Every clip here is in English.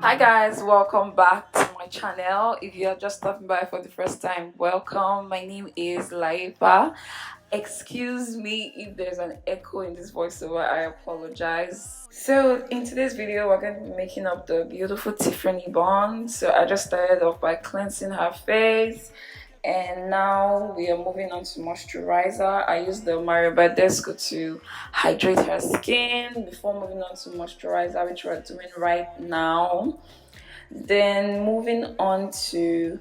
Hi guys, welcome back to my channel. If you are just stopping by for the first time, welcome. My name is Layefa. Excuse me if there's an echo in this voiceover, I apologize. So in today's video, we're going to be making up the beautiful Tiffany bun. So I just started off by cleansing her face, and now we are moving on to moisturizer. I use the Badescu to hydrate her skin before moving on to moisturizer, which we're doing right now. Then moving on to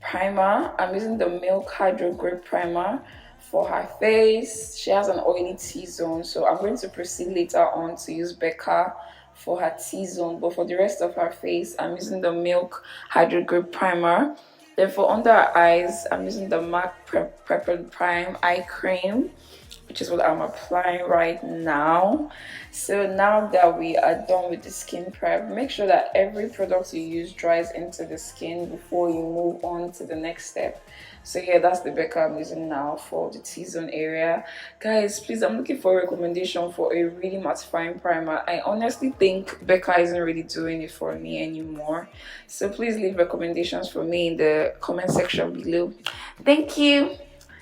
primer, I'm using the Milk Hydro Grip Primer for her face. She has an oily T-zone, so I'm going to proceed later on to use Becca for her T-zone, but for the rest of her face, I'm using the Milk Hydro Grip Primer. Then for under her eyes, I'm using the MAC Prep Prime Eye Cream, which is what I'm applying right now. So now that we are done with the skin prep, make sure that every product you use dries into the skin before you move on to the next step. So yeah, that's the Becca I'm using now for the T-zone area. Guys, please, I'm looking for a recommendation for a really mattifying primer. I honestly think Becca isn't really doing it for me anymore. So please leave recommendations for me in the comment section below. Thank you.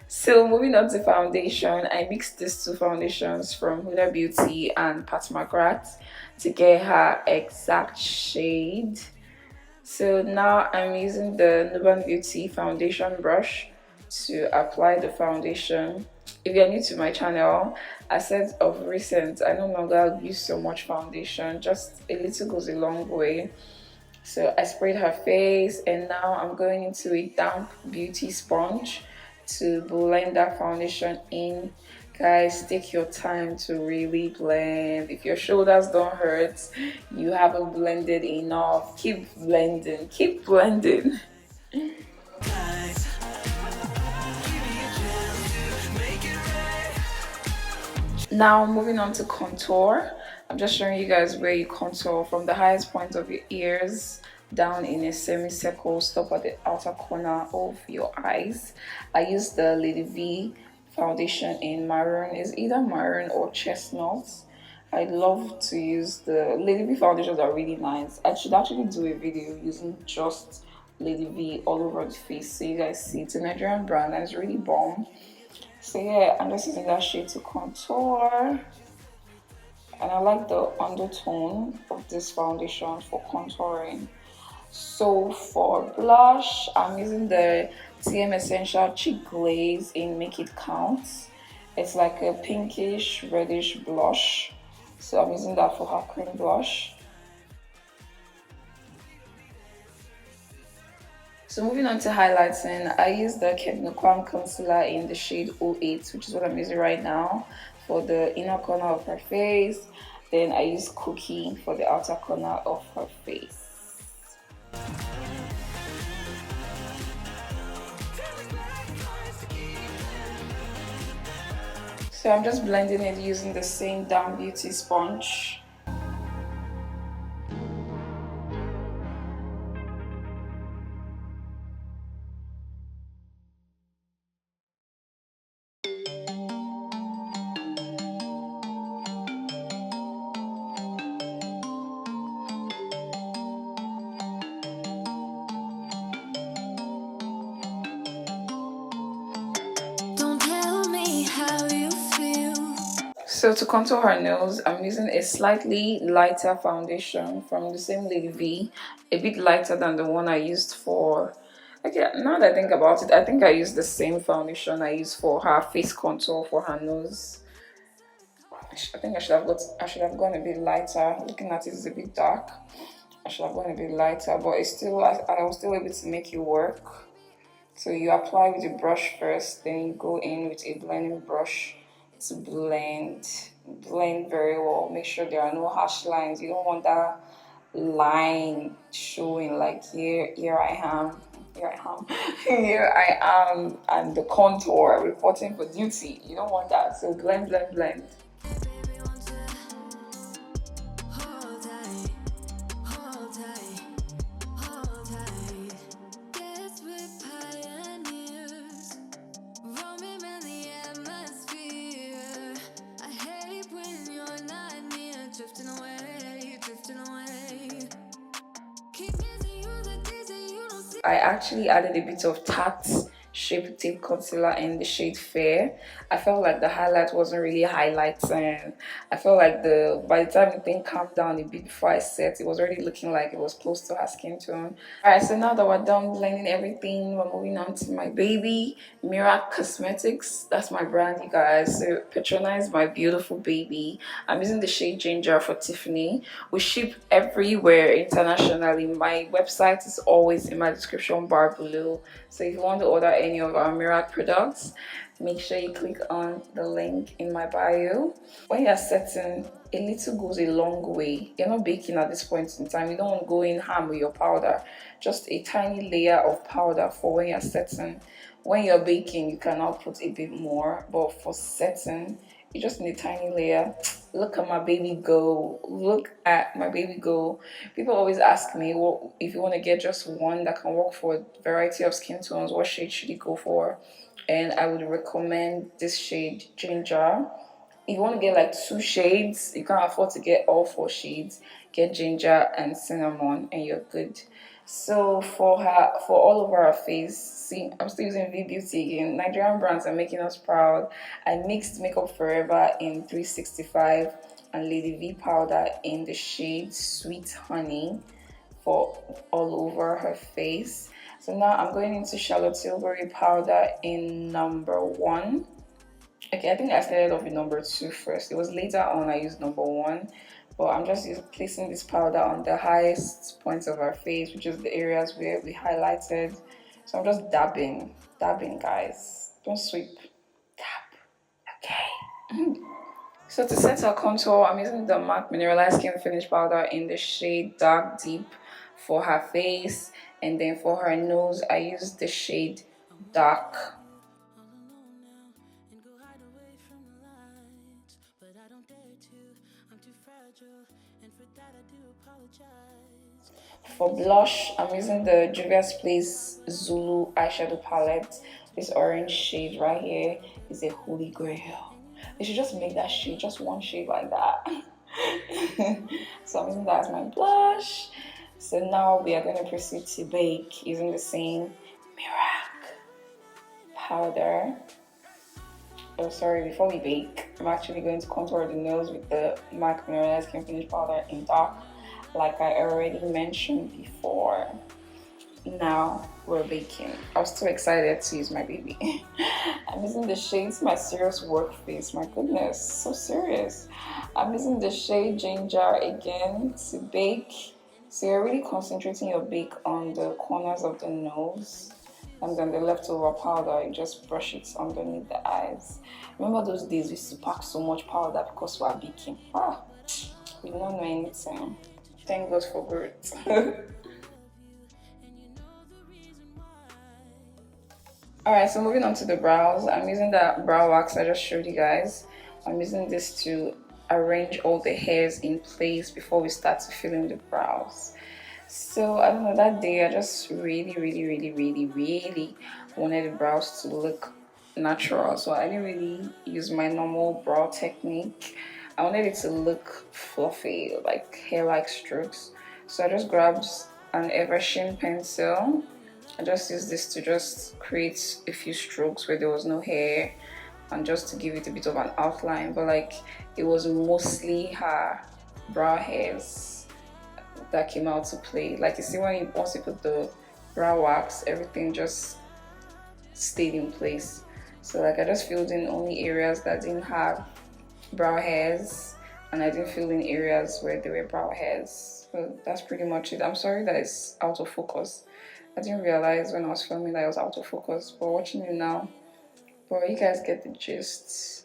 So moving on to foundation, I mixed these two foundations from Hudabeauty and McGrath to get her exact shade. So now I'm using the Nuban Beauty foundation brush to apply the foundation. If you're new to my channel, I said of recent, I no longer use so much foundation, just a little goes a long way. So I sprayed her face, and now I'm going into a damp beauty sponge to blend that foundation in. Guys, take your time to really blend. If your shoulders don't hurt, you haven't blended enough. Keep blending, keep blending. Now moving on to contour, I'm just showing you guys where you contour from the highest point of your ears down in a semicircle, stop at the outer corner of your eyes. I use the Lady V foundation in maroon. It's either maroon or chestnut. I love to use the Lady V foundations, are really nice. I should actually do a video using just Lady V all over the face so you guys see. It's a Nigerian brand and it's really bomb. So yeah, I'm just using that shade to contour, and I like the undertone of this foundation for contouring. So for blush, I'm using the TM Essential Cheek Glaze in Make It Count. It's like a pinkish reddish blush, so I'm using that for her cream blush. So moving on to highlighting, I use the Kevyn concealer in the shade 08, which is what I'm using right now for the inner corner of her face. Then I use Cookie for the outer corner of her face. So I'm just blending it using the same Down Beauty sponge. So to contour her nose, I'm using a slightly lighter foundation from the same Lady V, a bit lighter than the one I used for... Okay, now that I think about it, I think I used the same foundation I used for her face contour for her nose. I think I should have gone a bit lighter. Looking at it, it's a bit dark. I should have gone a bit lighter, but it's still, I was still able to make it work. So you apply with a brush first, then you go in with a blending brush to blend very well. Make sure there are no harsh lines. You don't want that line showing like here I am, here I am, and the contour reporting for duty. You don't want that. So blend. I actually added a bit of Tarte Shape Tape Concealer in the shade Fair. I felt like the highlight wasn't really highlighting. I felt like by the time the thing calmed down a bit before I set, it was already looking like it was close to her skin tone. Alright, so now that we're done blending everything, we're moving on to my baby, Merak Cosmetics. That's my brand, you guys. So patronize my beautiful baby. I'm using the shade Ginger for Tiffany. We ship everywhere internationally. My website is always in my description bar below. So if you want to order any of our Merak products, make sure you click on the link in my bio. When you're setting, a little goes a long way. You're not baking at this point in time. You don't want to go in ham with your powder. Just a tiny layer of powder for when you're setting. When you're baking, you can now put a bit more, but for setting, you just need a tiny layer. Look at my baby go. Look at my baby go. People always ask me, well, if you want to get just one that can work for a variety of skin tones, what shade should you go for? And I would recommend this shade Ginger. If you want to get like 2 shades, you can't afford to get all 4 shades, get Ginger and Cinnamon and you're good. So for all over her face, see, I'm still using Vee Beauty again. Nigerian brands are making us proud. I mixed Makeup Forever in 365 and Lady V powder in the shade Sweet Honey for all over her face. So now I'm going into Charlotte Tilbury powder in number 1. Okay, I think I started off with number 2 first. It was later on I used number 1. But I'm just placing this powder on the highest points of our face, which is the areas where we highlighted. So I'm just dabbing, guys. Don't sweep, dab, okay? So to set our contour, I'm using the MAC Mineralized Skin Finish Powder in the shade Dark Deep for her face. And then for her nose, I used the shade Dark. For blush, I'm using the Juvia's Place Zulu eyeshadow palette. This orange shade right here is a holy grail. They should just make that shade, just one shade like that. So I'm using that as my blush. So now we are going to proceed to bake using the same Merak powder. Oh, sorry, before we bake, I'm actually going to contour the nose with the MAC Mineralized Skin Finish Powder in dark, like I already mentioned before. Now we're baking. I was too excited to use my baby. I'm using the shades My Serious Work Face. My goodness, so serious. I'm using the shade Ginger again to bake. So you're really concentrating your bake on the corners of the nose. And then the leftover powder, you just brush it underneath the eyes. Remember those days we used to pack so much powder because we are baking? We don't know anything. Thank God for growth. Alright, so moving on to the brows. I'm using that brow wax I just showed you guys. I'm using this to arrange all the hairs in place before we start to fill in the brows. So I don't know, that day I just really wanted the brows to look natural. So I didn't really use my normal brow technique. I wanted it to look fluffy, like hair-like strokes. So I just grabbed an Eversheen pencil. I just used this to just create a few strokes where there was no hair and just to give it a bit of an outline. But like, it was mostly her brow hairs that came out to play. Like you see, once you put the brow wax, everything just stayed in place. So like I just filled in only areas that didn't have brow hairs, and I didn't fill in areas where there were brow hairs. So that's pretty much it. I'm sorry that it's out of focus. I didn't realize when I was filming that I was out of focus, but watching it now, but you guys get the gist.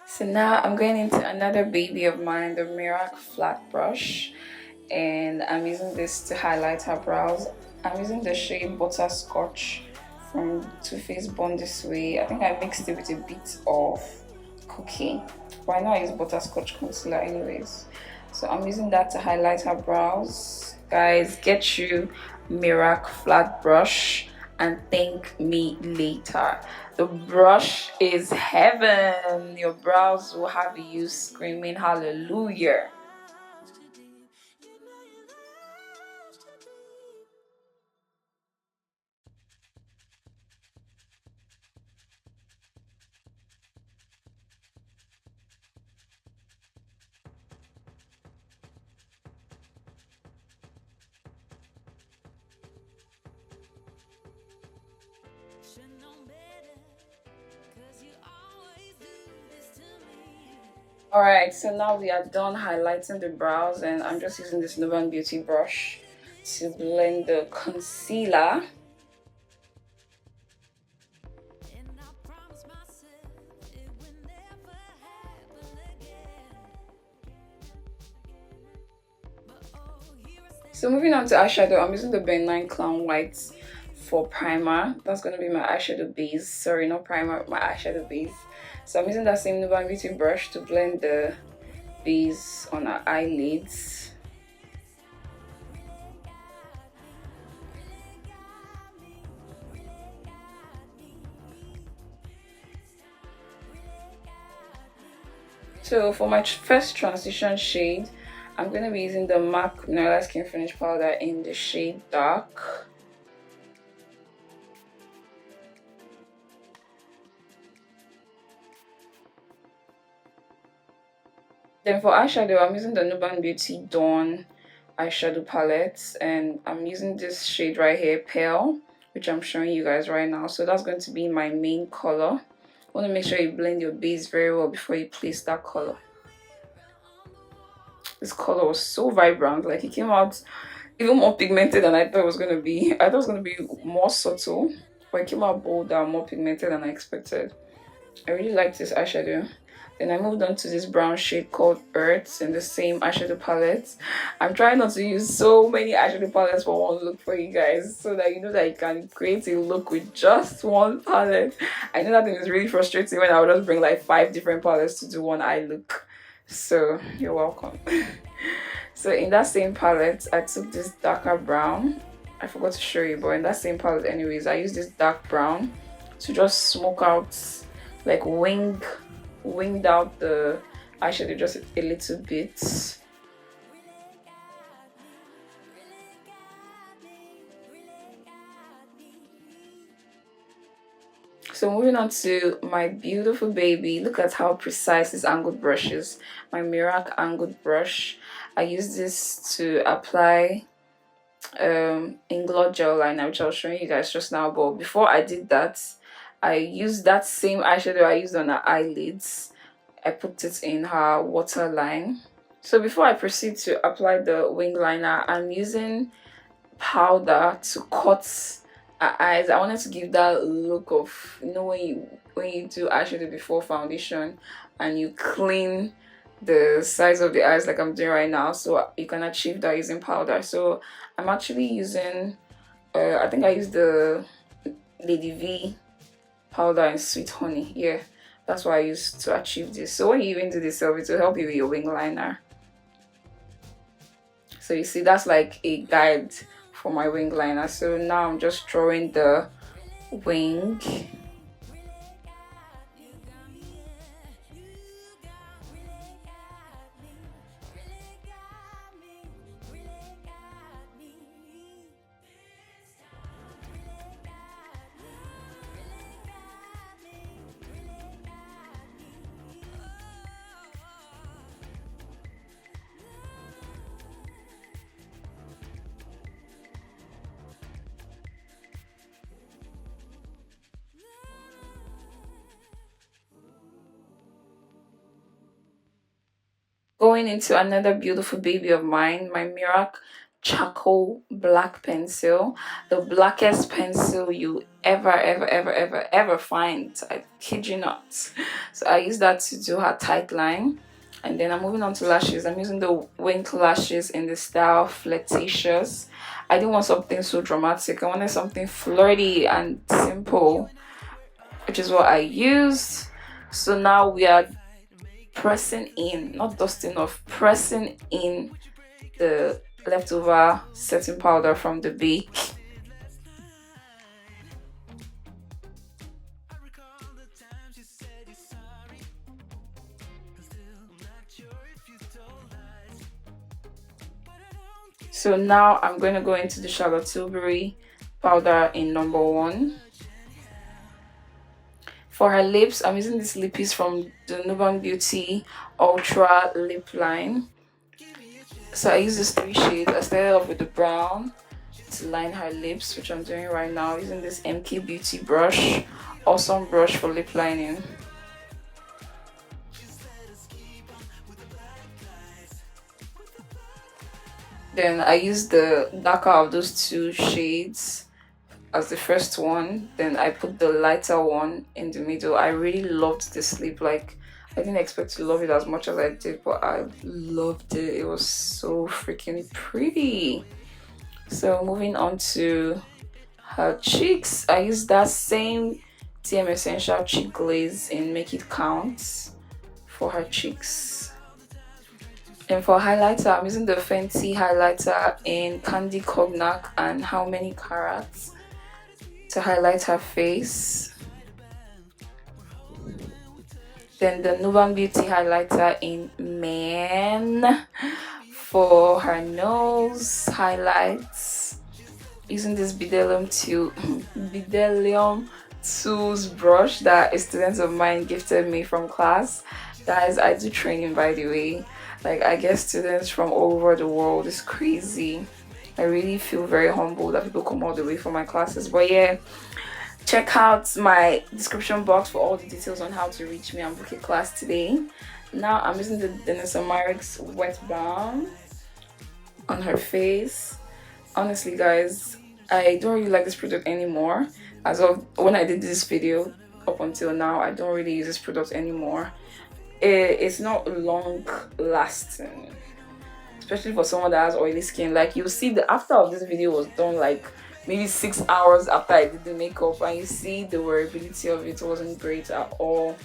So now I'm going into another baby of mine, the Merak flat brush, and I'm using this to highlight her brows. I'm using the shade Butterscotch from Too Faced Born This Way. I think I mixed it with a bit of Cookie, but I know I use Butterscotch concealer anyways. So I'm using that to highlight her brows. Guys, get you Merak flat brush and thank me later. The brush is heaven. Your brows will have you screaming hallelujah. Alright, so now we are done highlighting the brows, and I'm just using this Nuban Beauty brush to blend the concealer. So moving on to eyeshadow, I'm using the mehnnn Clown White for primer. That's going to be my eyeshadow base. Sorry, not primer, my eyeshadow base. So I'm using that same Nuban Beauty brush to blend the base on our eyelids. So for my first transition shade, I'm going to be using the MAC Vanilla Skin Finish Powder in the shade Dark. Then for eyeshadow, I'm using the Nuban Beauty Dawn eyeshadow palette, and I'm using this shade right here, Pale, which I'm showing you guys right now. So that's going to be my main color. I want to make sure you blend your base very well before you place that color. This color was so vibrant, like it came out even more pigmented than I thought it was going to be. I thought it was going to be more subtle, but it came out bolder, more pigmented than I expected. I really like this eyeshadow. Then I moved on to this brown shade called Earth in the same eyeshadow palette. I'm trying not to use so many eyeshadow palettes for one look for you guys, so that you know that you can create a look with just one palette. I know that thing is really frustrating when I would just bring like 5 different palettes to do one eye look. So you're welcome. So in that same palette, I took this darker brown. I forgot to show you, but in that same palette anyways, I used this dark brown to just smoke out, like winged out the eyeshadow just a little bit. So moving on to my beautiful baby, look at how precise this angled brush is. My Merak angled brush. I use this to apply Inglot gel liner, which I was showing you guys just now. But before I did that, I used that same eyeshadow I used on her eyelids. I put it in her waterline. So before I proceed to apply the wing liner, I'm using powder to cut her eyes. I wanted to give that look of, you know, when you do eyeshadow before foundation and you clean the size of the eyes like I'm doing right now, so you can achieve that using powder. So I'm actually using I think I used the Lady V powder and Sweet Honey. Yeah, that's what I used to achieve this. So when you even do this selfie, it will help you with your wing liner. So you see, that's like a guide for my wing liner. So now I'm just drawing the wing. Going into another beautiful baby of mine, my Merak charcoal black pencil, the blackest pencil you ever find. I kid you not. So I use that to do her tight line. And then I'm moving on to lashes. I'm using the Wynkk lashes in the style Flirtatious. I didn't want something so dramatic. I wanted something flirty and simple, which is what I used. So now we are pressing in, not dusting off, pressing in the leftover setting powder from the Vee. So now I'm going to go into the Tilbury powder in number 1. For her lips, I'm using this lippies from the Nuban Beauty Ultra Lip Line. So I use these 3 shades. I started off with the brown to line her lips, which I'm doing right now, using this MK Beauty brush. Awesome brush for lip lining. Then I use the darker of those 2 shades as the first one. Then I put the lighter one in the middle. I really loved this lip. Like, I didn't expect to love it as much as I did, but I loved it. It was so freaking pretty. So moving on to her cheeks, I used that same TM Essential Cheek Glaze in Make It Count for her cheeks. And for highlighter, I'm using the Fenty highlighter in Candy Cognac and How Many Carats to highlight her face. Then the Nuban Beauty highlighter in mehnnn for her nose highlights, using this Bdellium Tools brush that a student of mine gifted me from class. Guys, I do training, by the way. Like, I get students from all over the world. It's crazy. I really feel very humbled that people come all the way for my classes. But yeah, check out my description box for all the details on how to reach me and book a class today. Now I'm using the Dennis Merak's wet balm on her face. Honestly, guys, I don't really like this product anymore. As of when I did this video, up until now, I don't really use this product anymore. It's not long lasting, especially for someone that has oily skin. Like, you'll see the after of this video was done like maybe 6 hours after I did the makeup, and you see the wearability of it wasn't great at all.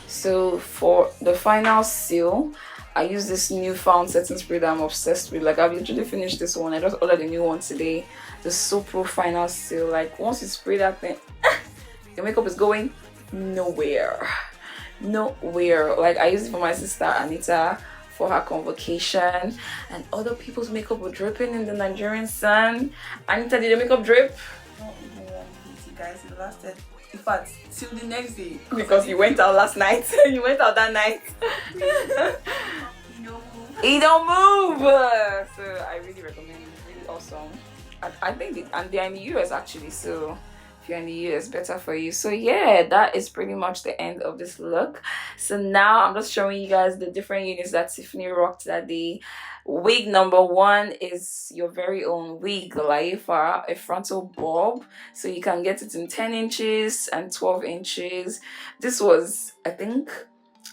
So for the final seal, I use this newfound setting spray that I'm obsessed with. Like, I've literally finished this one. I just ordered a new one today, the Soopro final seal. Like, once you spray that thing, your makeup is going nowhere. Like, I used it for my sister Anita for her convocation, and other people's makeup were dripping in the Nigerian sun. Anita, did your makeup drip? Not even one beauty, guys. It lasted, in fact, till the next day. Because you went out last night. You went out that night. He don't move. So I really recommend it. It's really awesome. I think and they're in the US actually, so if you're in the US, better for you. So yeah, that is pretty much the end of this look. So now I'm just showing you guys the different units that Tiffany rocked that day. Wig number 1 is your very own wig, Layefa, a frontal bob. So you can get it in 10 inches and 12 inches. This was, I think,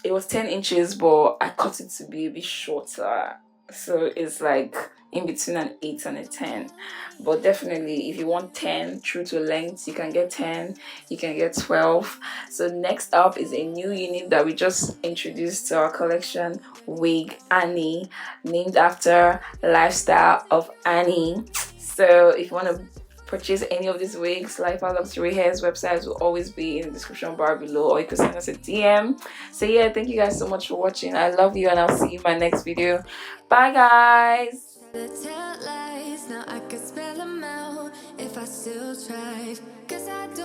it was 10 inches, but I cut it to be a bit shorter. So it's like in between an 8 and a 10. But definitely, if you want 10 true to length, you can get 10, you can get 12. So next up is a new unit that we just introduced to our collection, Wig Annie, named after lifestyle of Annie. So if you want to purchase any of these wigs, Layefa Luxury Hair's website will always be in the description bar below, or you can send us a DM. So yeah, thank you guys so much for watching. I love you, and I'll see you in my next video. Bye guys. Now I could spell them out if I still tried.